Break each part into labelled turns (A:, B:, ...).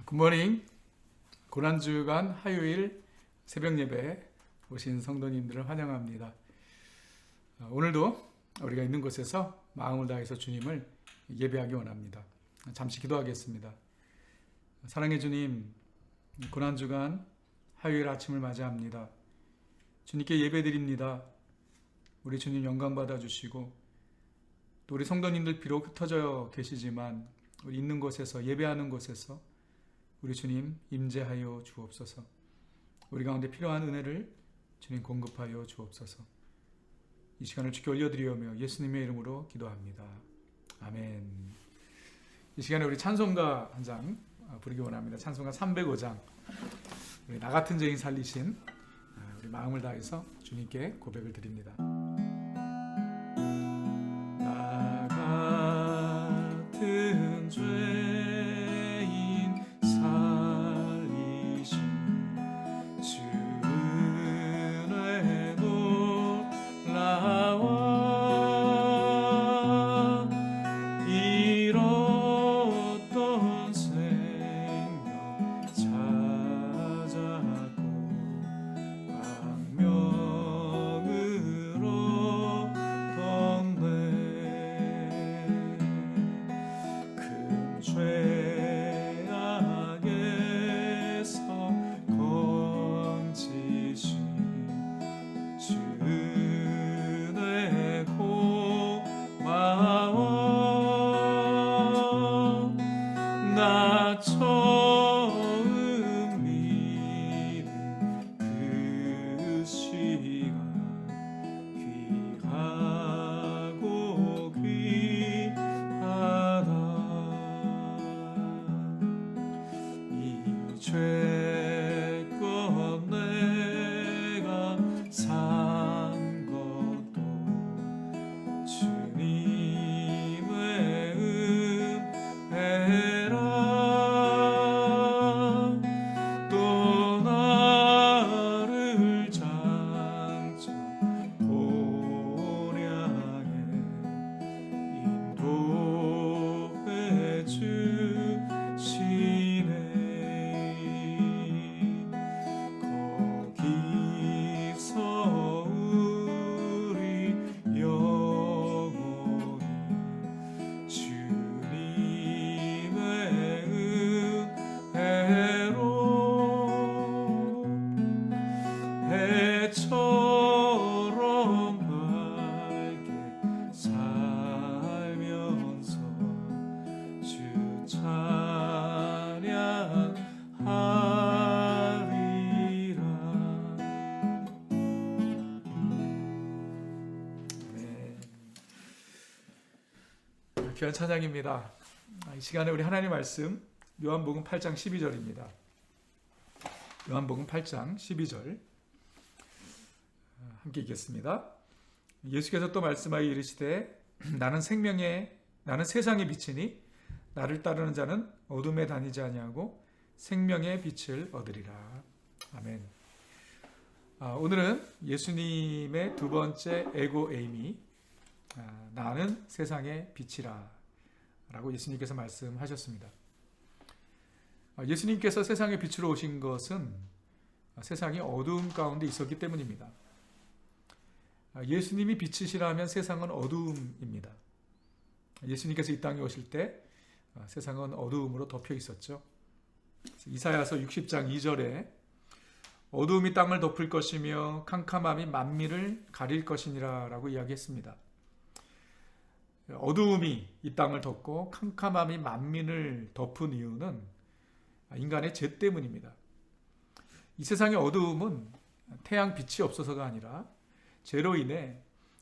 A: 굿모닝. 고난주간 화요일 새벽 예배 오신 성도님들을 환영합니다. 오늘도 우리가 있는 곳에서 마음을 다해서 주님을 예배하기 원합니다. 잠시 기도하겠습니다. 사랑의 주님, 고난주간 화요일 아침을 맞이합니다. 주님께 예배드립니다. 우리 주님 영광 받아주시고, 또 우리 성도님들 비록 흩어져 계시지만 우리 있는 곳에서, 예배하는 곳에서 우리 주님 임재하여 주옵소서. 우리 가운데 필요한 은혜를 주님 공급하여 주옵소서. 이 시간을 주께 올려드리오며 예수님의 이름으로 기도합니다. 아멘. 이 시간에 우리 찬송가 한 장 부르기 원합니다. 찬송가 305장. 우리 나 같은 죄인 살리신 우리 마음을 다해서 주님께 고백을 드립니다. 나 같은 죄인 귀한 찬양입니다. 이 시간에 우리 하나님 말씀 요한복음 8장 12절입니다. 요한복음 8장 12절 함께 읽겠습니다. 예수께서 또 말씀하여 이르시되 나는 세상의 빛이니 나를 따르는 자는 어둠에 다니지 아니하고 생명의 빛을 얻으리라. 아멘. 오늘은 예수님의 두 번째 에고 에이미, 나는 세상의 빛이라 라고 예수님께서 말씀하셨습니다. 예수님께서 세상의 빛으로 오신 것은 세상이 어두움 가운데 있었기 때문입니다. 예수님이 빛이시라면 세상은 어두움입니다. 예수님께서 이 땅에 오실 때 세상은 어두움으로 덮여 있었죠. 이사야서 60장 2절에 어두움이 땅을 덮을 것이며 캄캄함이 만민을 가릴 것이니라 라고 이야기했습니다. 어두움이 이 땅을 덮고 캄캄함이 만민을 덮은 이유는 인간의 죄 때문입니다. 이 세상의 어두움은 태양 빛이 없어서가 아니라 죄로 인해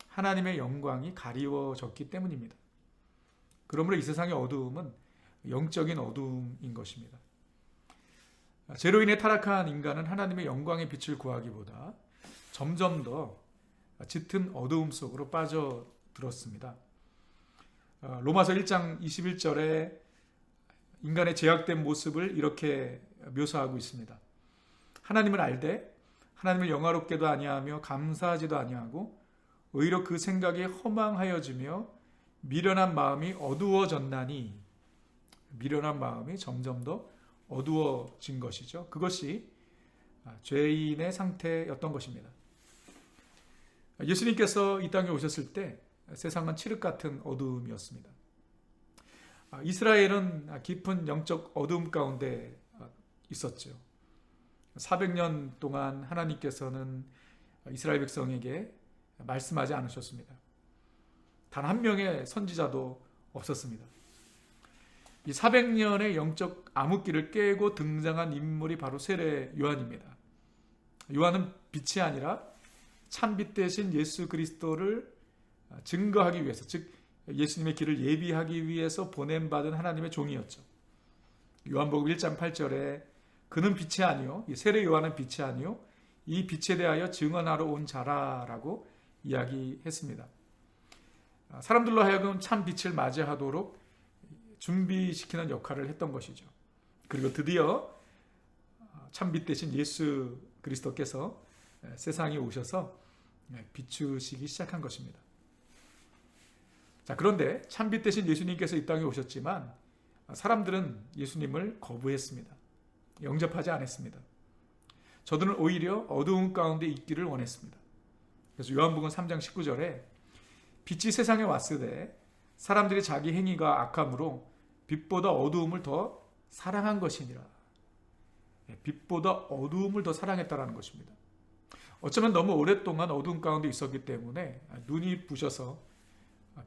A: 하나님의 영광이 가리워졌기 때문입니다. 그러므로 이 세상의 어두움은 영적인 어두움인 것입니다. 죄로 인해 타락한 인간은 하나님의 영광의 빛을 구하기보다 점점 더 짙은 어두움 속으로 빠져들었습니다. 로마서 1장 21절에 인간의 죄악된 모습을 이렇게 묘사하고 있습니다. 하나님을 알되 하나님을 영화롭게도 아니하며 감사하지도 아니하고 오히려 그 생각에 허망하여지며 미련한 마음이 어두워졌나니, 미련한 마음이 점점 더 어두워진 것이죠. 그것이 죄인의 상태였던 것입니다. 예수님께서 이 땅에 오셨을 때 세상은 칠흑 같은 어두움이었습니다. 이스라엘은 깊은 영적 어두움 가운데 있었죠. 400년 동안 하나님께서는 이스라엘 백성에게 말씀하지 않으셨습니다. 단 한 명의 선지자도 없었습니다. 이 400년의 영적 암흑기를 깨고 등장한 인물이 바로 세례 요한입니다. 요한은 빛이 아니라 참빛 대신 예수 그리스도를 증거하기 위해서, 즉 예수님의 길을 예비하기 위해서 보냄받은 하나님의 종이었죠. 요한복음 1장 8절에 그는 빛이 아니요, 이 세례 요한은 빛이 아니요, 이 빛에 대하여 증언하러 온 자라라고 이야기했습니다. 사람들로 하여금 참 빛을 맞이하도록 준비시키는 역할을 했던 것이죠. 그리고 드디어 참빛 대신 예수 그리스도께서 세상에 오셔서 비추시기 시작한 것입니다. 자, 그런데 참빛 대신 예수님께서 이 땅에 오셨지만 사람들은 예수님을 거부했습니다. 영접하지 않았습니다. 저들은 오히려 어두운 가운데 있기를 원했습니다. 그래서 요한복음 3장 19절에 빛이 세상에 왔으되 사람들이 자기 행위가 악함으로 빛보다 어두움을 더 사랑한 것이니라. 빛보다 어두움을 더 사랑했다라는 것입니다. 어쩌면 너무 오랫동안 어두운 가운데 있었기 때문에 눈이 부셔서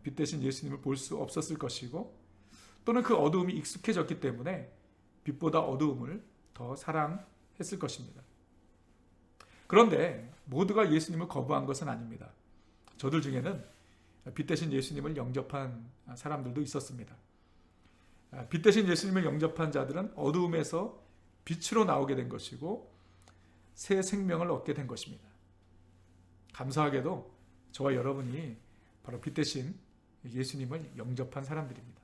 A: 빛 대신 예수님을 볼 수 없었을 것이고, 또는 그 어두움이 익숙해졌기 때문에 빛보다 어두움을 더 사랑했을 것입니다. 그런데 모두가 예수님을 거부한 것은 아닙니다. 저들 중에는 빛 대신 예수님을 영접한 사람들도 있었습니다. 빛 대신 예수님을 영접한 자들은 어두움에서 빛으로 나오게 된 것이고 새 생명을 얻게 된 것입니다. 감사하게도 저와 여러분이 바로 빛 대신 예수님을 영접한 사람들입니다.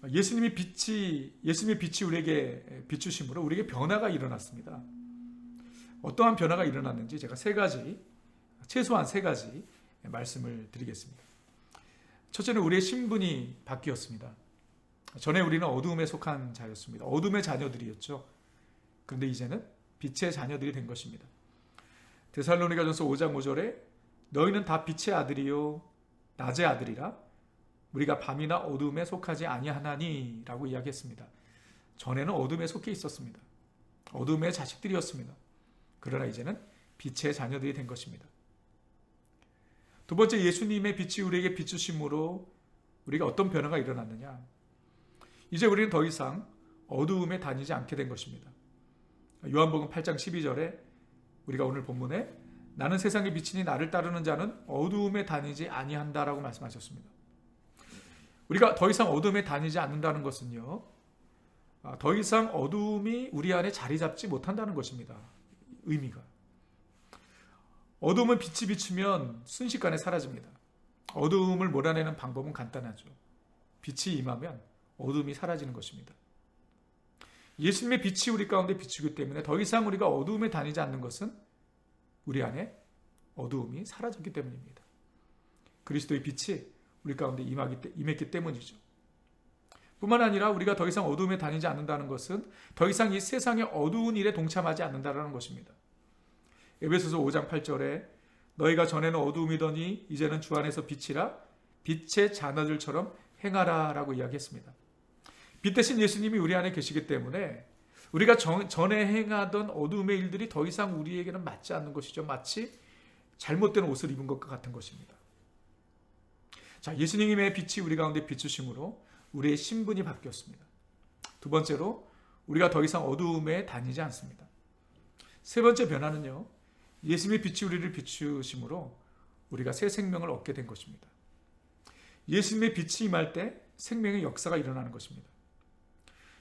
A: 예수님의 빛이 우리에게 비추심으로 우리에게 변화가 일어났습니다. 어떠한 변화가 일어났는지 제가 최소한 세 가지 말씀을 드리겠습니다. 첫째는 우리의 신분이 바뀌었습니다. 전에 우리는 어두움에 속한 자였습니다. 어둠의 자녀들이었죠. 그런데 이제는 빛의 자녀들이 된 것입니다. 데살로니가전서 5장 5절에 너희는 다 빛의 아들이요 낮의 아들이라 우리가 밤이나 어두움에 속하지 아니하나니 라고 이야기했습니다. 전에는 어둠에 속해 있었습니다. 어둠의 자식들이었습니다. 그러나 이제는 빛의 자녀들이 된 것입니다. 두 번째, 예수님의 빛이 우리에게 비추심으로 우리가 어떤 변화가 일어났느냐? 이제 우리는 더 이상 어두움에 다니지 않게 된 것입니다. 요한복음 8장 12절에 우리가 오늘 본문에 나는 세상의 빛이니 나를 따르는 자는 어두움에 다니지 아니한다라고 말씀하셨습니다. 우리가 더 이상 어두움에 다니지 않는다는 것은요, 더 이상 어두움이 우리 안에 자리 잡지 못한다는 것입니다. 의미가. 어두움은 빛이 비추면 순식간에 사라집니다. 어두움을 몰아내는 방법은 간단하죠. 빛이 임하면 어두움이 사라지는 것입니다. 예수님의 빛이 우리 가운데 비추기 때문에 더 이상 우리가 어두움에 다니지 않는 것은 우리 안에 어두움이 사라졌기 때문입니다. 그리스도의 빛이 우리 가운데 임했기 때문이죠. 뿐만 아니라 우리가 더 이상 어두움에 다니지 않는다는 것은 더 이상 이 세상의 어두운 일에 동참하지 않는다는 것입니다. 에베소서 5장 8절에 너희가 전에는 어두움이더니 이제는 주 안에서 빛이라 빛의 자녀들처럼 행하라 라고 이야기했습니다. 빛 대신 예수님이 우리 안에 계시기 때문에 우리가 전에 행하던 어두움의 일들이 더 이상 우리에게는 맞지 않는 것이죠. 마치 잘못된 옷을 입은 것과 같은 것입니다. 자, 예수님의 빛이 우리 가운데 비추심으로 우리의 신분이 바뀌었습니다. 두 번째로, 우리가 더 이상 어두움에 다니지 않습니다. 세 번째 변화는요, 예수님의 빛이 우리를 비추심으로 우리가 새 생명을 얻게 된 것입니다. 예수님의 빛이 임할 때 생명의 역사가 일어나는 것입니다.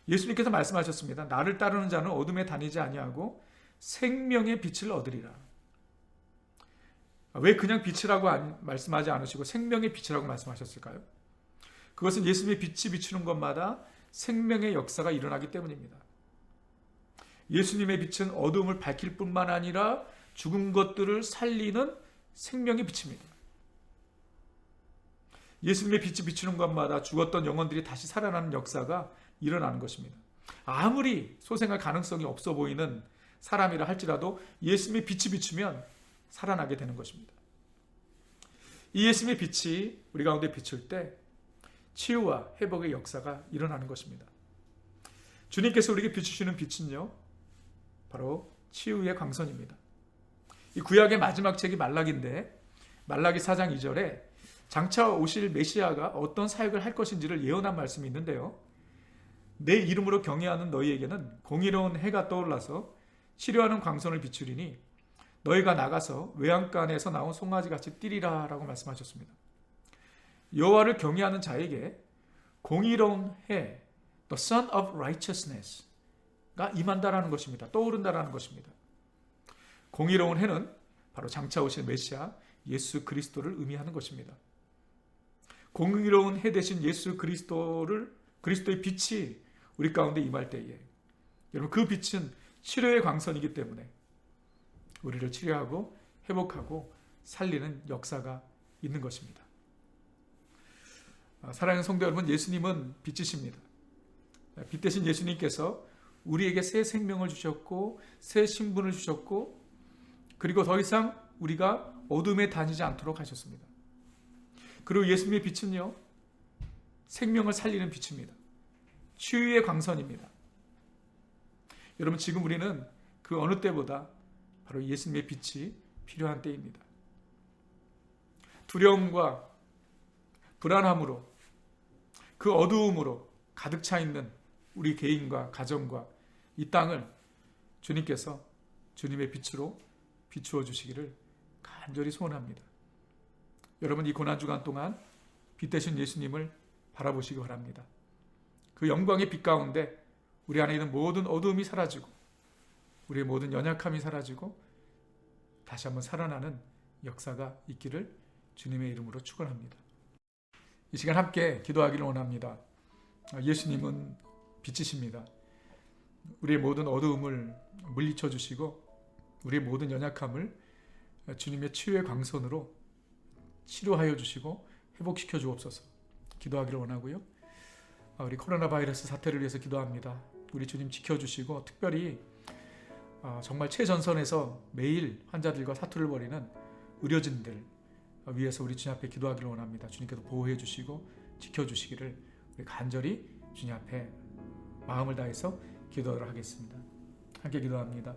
A: 예수님께서 말씀하셨습니다. 나를 따르는 자는 어둠에 다니지 아니하고 생명의 빛을 얻으리라. 왜 그냥 빛이라고 말씀하지 않으시고 생명의 빛이라고 말씀하셨을까요? 그것은 예수님의 빛이 비추는 것마다 생명의 역사가 일어나기 때문입니다. 예수님의 빛은 어둠을 밝힐 뿐만 아니라 죽은 것들을 살리는 생명의 빛입니다. 예수님의 빛이 비추는 것마다 죽었던 영혼들이 다시 살아나는 역사가 일어나는 것입니다. 아무리 소생할 가능성이 없어 보이는 사람이라 할지라도 예수님의 빛이 비추면 살아나게 되는 것입니다. 이 예수님의 빛이 우리 가운데 비출 때 치유와 회복의 역사가 일어나는 것입니다. 주님께서 우리에게 비추시는 빛은요, 바로 치유의 광선입니다. 이 구약의 마지막 책이 말라기인데, 말라기 4장 2절에 장차 오실 메시아가 어떤 사역을 할 것인지를 예언한 말씀이 있는데요, 내 이름으로 경외하는 너희에게는 공의로운 해가 떠올라서 치료하는 광선을 비추리니 너희가 나가서 외양간에서 나온 송아지같이 뛰리라 라고 말씀하셨습니다. 여호와를 경외하는 자에게 공의로운 해, the sun of righteousness가 임한다라는 것입니다. 떠오른다라는 것입니다. 공의로운 해는 바로 장차 오실 메시아 예수 그리스도를 의미하는 것입니다. 공의로운 해 대신 예수 그리스도의 빛이 우리 가운데 임할 때에, 여러분, 그 빛은 치료의 광선이기 때문에 우리를 치료하고 회복하고 살리는 역사가 있는 것입니다. 사랑하는 성도 여러분, 예수님은 빛이십니다. 빛 대신 예수님께서 우리에게 새 생명을 주셨고 새 신분을 주셨고, 그리고 더 이상 우리가 어둠에 다니지 않도록 하셨습니다. 그리고 예수님의 빛은요, 생명을 살리는 빛입니다. 치유의 광선입니다. 여러분, 지금 우리는 그 어느 때보다 바로 예수님의 빛이 필요한 때입니다. 두려움과 불안함으로, 그 어두움으로 가득 차 있는 우리 개인과 가정과 이 땅을 주님께서 주님의 빛으로 비추어 주시기를 간절히 소원합니다. 여러분, 이 고난주간 동안 빛 대신 예수님을 바라보시기 바랍니다. 그 영광의 빛 가운데 우리 안에 있는 모든 어두움이 사라지고 우리의 모든 연약함이 사라지고 다시 한번 살아나는 역사가 있기를 주님의 이름으로 축원합니다. 이 시간 함께 기도하기를 원합니다. 예수님은 빛이십니다. 우리의 모든 어두움을 물리쳐 주시고 우리의 모든 연약함을 주님의 치유의 광선으로 치료하여 주시고 회복시켜 주옵소서. 기도하기를 원하고요. 우리 코로나 바이러스 사태를 위해서 기도합니다. 우리 주님 지켜주시고, 특별히 정말 최전선에서 매일 환자들과 사투를 벌이는 의료진들 위해서 우리 주님 앞에 기도하기를 원합니다. 주님께서 보호해 주시고 지켜주시기를 우리 간절히 주님 앞에 마음을 다해서 기도를 하겠습니다. 함께 기도합니다.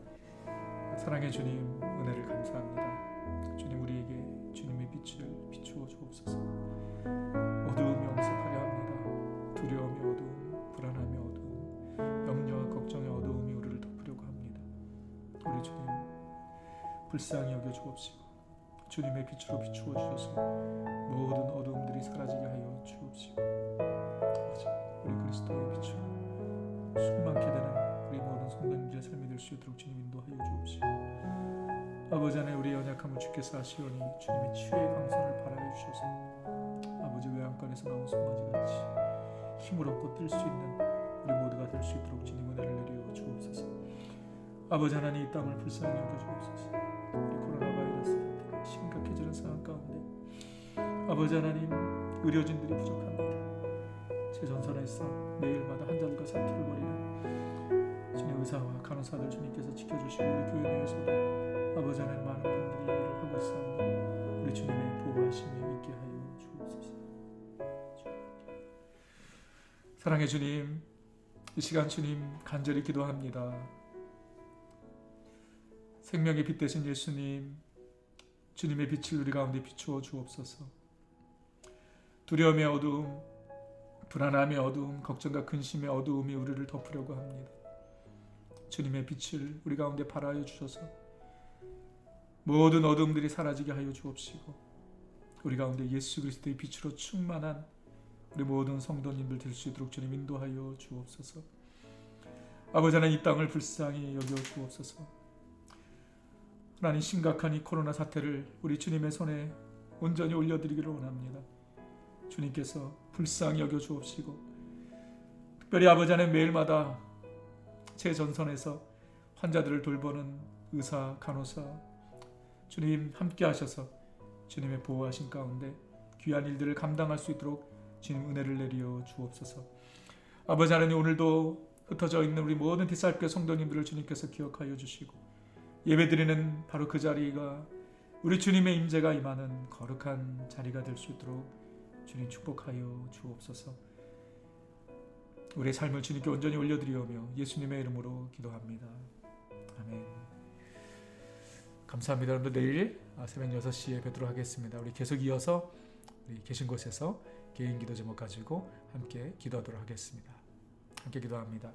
A: 사랑의 주님, 은혜를 감사합니다. 주님, 우리에게 주님의 빛을 비추어 주옵소서. 어두움이 엄습하려 합니다. 두려움의 어두움, 불안함의 어두움, 염려와 걱정의 어두움이 우리를 덮으려고 합니다. 우리 주님, 불쌍히 여겨 주옵시고 주님의 빛으로 비추어 주셔서 모든 어두움들이 사라지게 하여 주옵시고, 우리 그리스도의 빛으로 충만케 되는 우리 모든 성도님들의 삶이 될 수 있도록 주님 인도하여 주옵시고, 아버지 안에 우리의 연약함을 주께서 아시오니 주님의 치유의 광선을 발하여 주셔서 아버지 외양간에서 나온 송아지같이 힘을 얻고 뛸 수 있는 우리 모두가 될 수 있도록 주님 은혜를 내려 주옵소서. 아버지 하나님, 이 땅을 불쌍히 여겨 주옵소서. 우리 코로나 바이러스 심각해지는 상황 가운데 아버지 하나님, 의료진들이 부족합니다. 최전선에서 매일마다 환자들과 사투를 벌이는 주님 의사와 간호사들 주님께서 지켜주시고, 우리 교회 내에서도 아버지 하나님 많은 분들이 일을 하고 있사오니 우리 주님의 보호하심이 있게 하여 주옵소서. 사랑의 주님, 이 시간 주님 간절히 기도합니다. 생명의 빛 되신 예수님, 주님의 빛을 우리 가운데 비추어 주옵소서. 두려움의 어두움, 불안함의 어두움, 걱정과 근심의 어두움이 우리를 덮으려고 합니다. 주님의 빛을 우리 가운데 발하여 주셔서 모든 어두움들이 사라지게 하여 주옵시고, 우리 가운데 예수 그리스도의 빛으로 충만한 우리 모든 성도님들 될 수 있도록 주님 인도하여 주옵소서. 아버지 하나님, 이 땅을 불쌍히 여겨 주옵소서. 하나님, 심각한 이 코로나 사태를 우리 주님의 손에 온전히 올려드리기를 원합니다. 주님께서 불쌍히 여겨 주옵시고, 특별히 아버지 하나님, 매일마다 최전선에서 환자들을 돌보는 의사, 간호사 주님 함께 하셔서 주님의 보호하신 가운데 귀한 일들을 감당할 수 있도록 주님 은혜를 내려 주옵소서. 아버지 하나님, 오늘도 흩어져 있는 우리 모든 디살교 성도님들을 주님께서 기억하여 주시고 예배드리는 바로 그 자리가 우리 주님의 임재가 임하는 거룩한 자리가 될 수 있도록 주님 축복하여 주옵소서. 우리의 삶을 주님께 온전히 올려드리오며 예수님의 이름으로 기도합니다. 아멘. 감사합니다. 여러분들 내일 새벽 6시에 뵙도록 하겠습니다. 우리 계속 이어서 우리 계신 곳에서 개인 기도 제목 가지고 함께 기도하도록 하겠습니다. 함께 기도합니다.